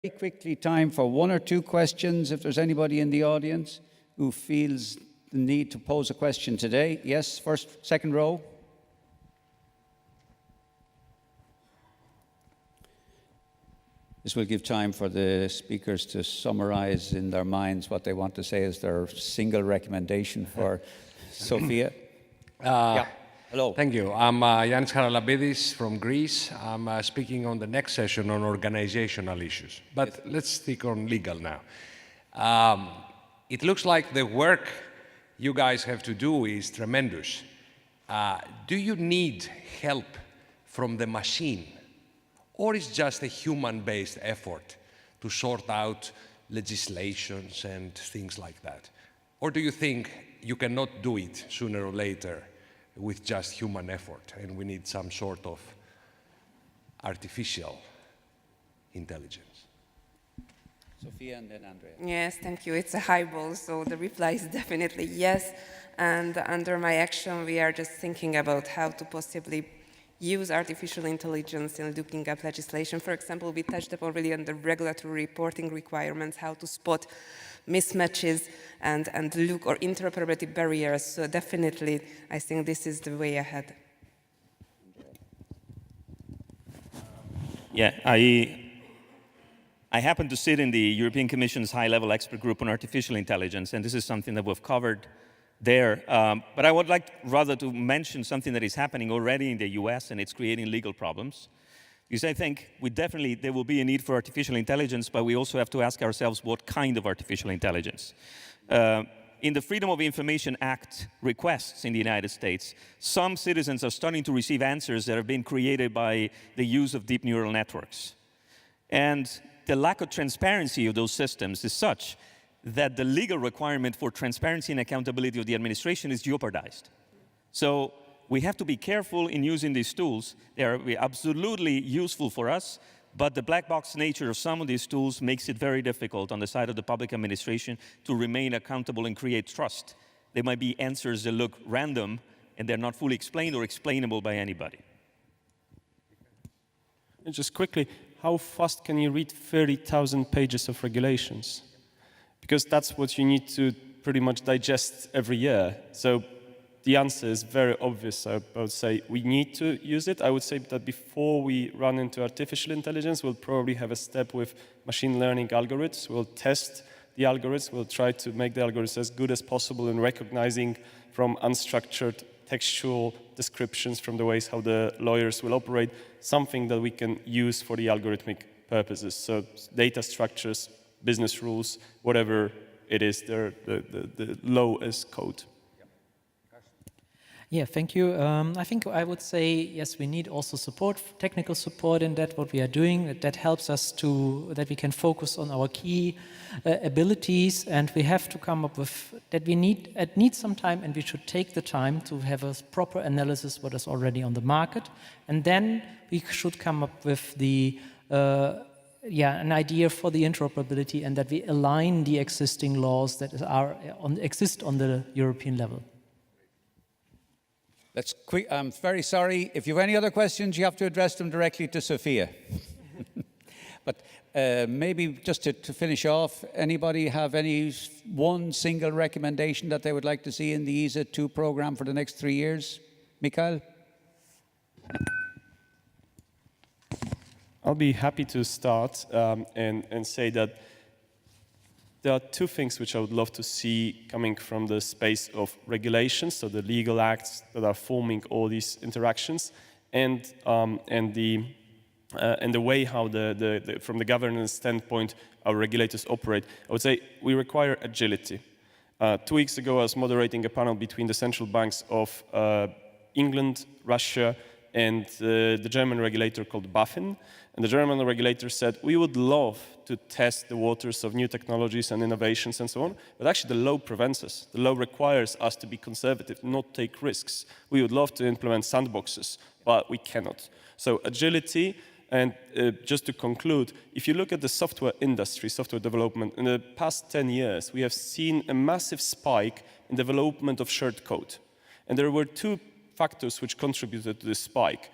quickly time for one or two questions if there's anybody in the audience who feels the need to pose a question today. Yes, first, second row. This will give time for the speakers to summarize in their minds what they want to say as their single recommendation for Sophia. Yeah. Hello. Thank you. I'm Yannis Haralabidis from Greece. I'm speaking on the next session on organizational issues. But let's stick on legal now. It looks like the work you guys have to do is tremendous. Do you need help from the machine? Or is just a human-based effort to sort out legislations and things like that? Or do you think you cannot do it sooner or later with just human effort, and we need some sort of artificial intelligence? Sophia and then Andrea. Yes, thank you. It's a highball, so the reply is definitely yes. And under my action, we are just thinking about how to possibly use artificial intelligence in looking at legislation. For example, we touched upon really on the regulatory reporting requirements, how to spot mismatches and look or interoperability barriers. So definitely, I think this is the way ahead. Yeah, I happen to sit in the European Commission's high-level expert group on artificial intelligence, and this is something that we've covered there. But I would like rather to mention something that is happening already in the US, and it's creating legal problems. Because I think there will be a need for artificial intelligence, but we also have to ask ourselves what kind of artificial intelligence. In the Freedom of Information Act requests in the United States, some citizens are starting to receive answers that have been created by the use of deep neural networks. And the lack of transparency of those systems is such that the legal requirement for transparency and accountability of the administration is jeopardized. So we have to be careful in using these tools. They are absolutely useful for us, but the black box nature of some of these tools makes it very difficult on the side of the public administration to remain accountable and create trust. There might be answers that look random, and they're not fully explained or explainable by anybody. And just quickly, how fast can you read 30,000 pages of regulations? Because that's what you need to pretty much digest every year. So the answer is very obvious. I would say we need to use it. I would say that before we run into artificial intelligence, we'll probably have a step with machine learning algorithms. We'll test the algorithms. We'll try to make the algorithms as good as possible in recognizing from unstructured textual descriptions from the ways how the lawyers will operate, something that we can use for the algorithmic purposes. So data structures, business rules, whatever it is, the law as code. Yeah, thank you. I think I would say, yes, we need also support, technical support in that, what we are doing. That helps us that we can focus on our key abilities, and we have to come up with, that we need some time, and we should take the time to have a proper analysis what is already on the market, and then we should come up with an idea for the interoperability, and that we align the existing laws that exist on the European level. I'm very sorry. If you have any other questions, you have to address them directly to Sophia. But maybe just to finish off, anybody have one single recommendation that they would like to see in the ISA² program for the next 3 years? Mikhail? I'll be happy to start and say that there are two things which I would love to see coming from the space of regulations, so the legal acts that are forming all these interactions, and the way how from the governance standpoint our regulators operate. I would say we require agility. 2 weeks ago, I was moderating a panel between the central banks of England, Russia, and the German regulator called BaFin. And the German regulator said, we would love to test the waters of new technologies and innovations and so on, but actually the law prevents us. The law requires us to be conservative, not take risks. We would love to implement sandboxes, but we cannot. So agility, and just to conclude, if you look at the software industry, software development, in the past 10 years, we have seen a massive spike in development of shared code. And there were two factors which contributed to this spike.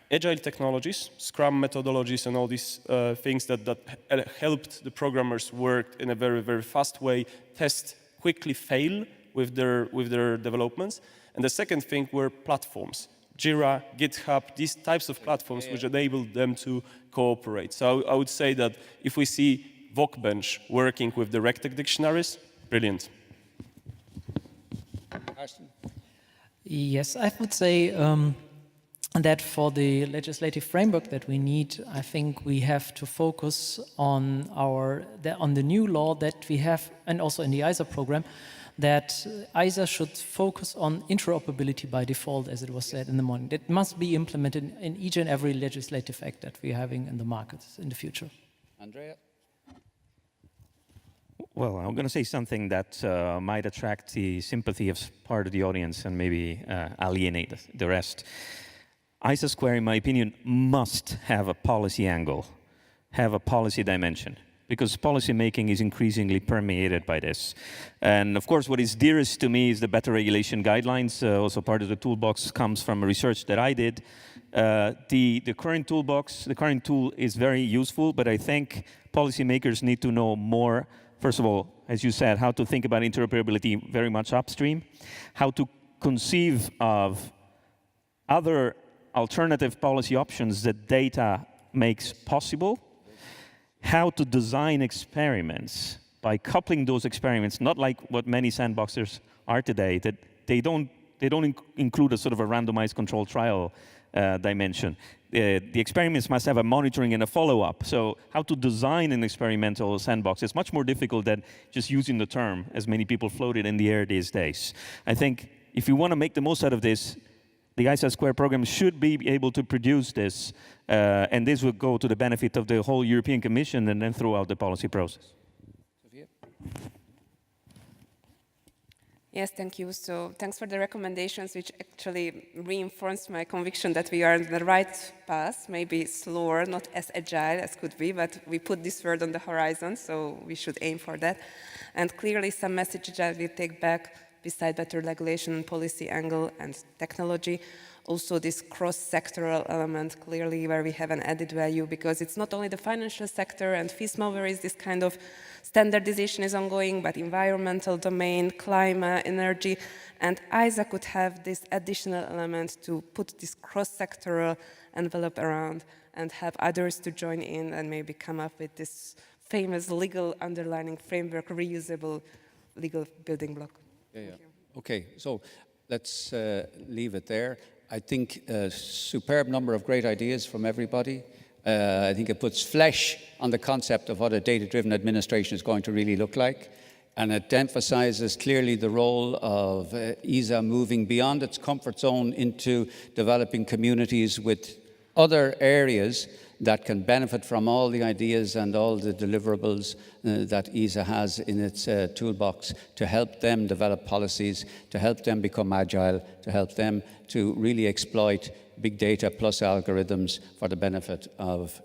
agile technologies, Scrum methodologies, and all these things that helped the programmers work in a very, very fast way, test, quickly fail with their developments. And the second thing were platforms. Jira, GitHub, these types of platforms which enable them to cooperate. So I would say that if we see Workbench working with the RegTech dictionaries, brilliant. Yes, I would say that for the legislative framework that we need, I think we have to focus on the new law that we have, and also in the ISA program, that ISA should focus on interoperability by default, as it was said in the morning. That must be implemented in each and every legislative act that we're having in the markets in the future. Andrea? Well, I'm going to say something that might attract the sympathy of part of the audience and maybe alienate the rest. ISA², in my opinion, must have a policy angle, have a policy dimension, because policy making is increasingly permeated by this. And of course, what is dearest to me is the better regulation guidelines. Also part of the toolbox comes from research that I did. The current toolbox, the current tool is very useful, but I think policymakers need to know more. First of all, as you said, how to think about interoperability very much upstream, how to conceive of other alternative policy options that data makes possible, how to design experiments by coupling those experiments, not like what many sandboxers are today, that they don't include a sort of a randomized controlled trial dimension. The experiments must have a monitoring and a follow-up. So how to design an experimental sandbox is much more difficult than just using the term, as many people floated in the air these days. I think if you want to make the most out of this, the ISA² program should be able to produce this, and this will go to the benefit of the whole European Commission and then throughout the policy process. Sophia? Yes, thank you. So thanks for the recommendations, which actually reinforced my conviction that we are on the right path, maybe slower, not as agile as could be, but we put this word on the horizon, so we should aim for that. And clearly some messages that we take back, beside better regulation and policy angle and technology, also this cross-sectoral element clearly where we have an added value, because it's not only the financial sector and FISMA where is this kind of standardization is ongoing, but environmental domain, climate, energy, and ISA could have this additional element to put this cross-sectoral envelope around and have others to join in and maybe come up with this famous legal underlining framework, reusable legal building block. Yeah. Okay, so let's leave it there. I think a superb number of great ideas from everybody. I think it puts flesh on the concept of what a data-driven administration is going to really look like. And it emphasizes clearly the role of ISA moving beyond its comfort zone into developing communities with other areas that can benefit from all the ideas and all the deliverables that ISA has in its toolbox to help them develop policies, to help them become agile, to help them to really exploit big data plus algorithms for the benefit of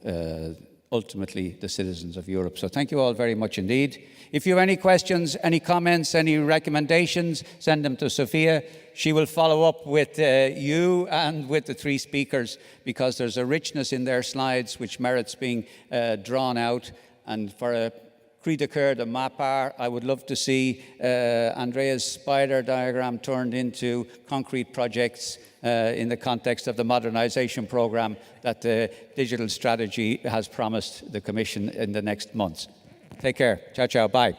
ultimately the citizens of Europe. So thank you all very much indeed. If you have any questions, any comments, any recommendations, send them to Sophia. She will follow up with you and with the three speakers, because there's a richness in their slides which merits being drawn out. And for a cri de coeur de ma part, I would love to see Andrea's spider diagram turned into concrete projects in the context of the modernization program that the digital strategy has promised the Commission in the next months. Take care. Ciao, ciao. Bye.